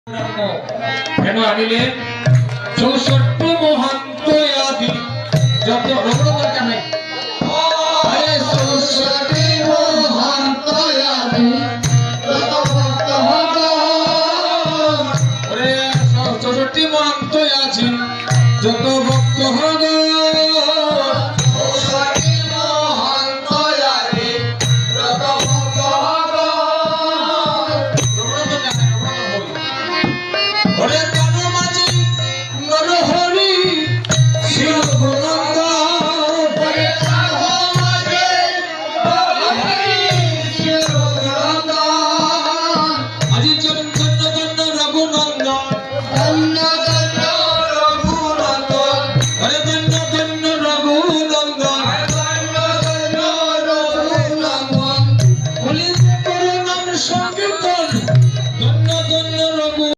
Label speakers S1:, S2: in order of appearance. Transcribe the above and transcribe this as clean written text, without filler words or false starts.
S1: কেন আনিলে 64 মহান্ত আদি যত রঘুনাথ নাই আরে 64 মহান্ত আদি যত ভক্ত হবে ওরে 64 মহান্ত আদি যত ভক্ত হবে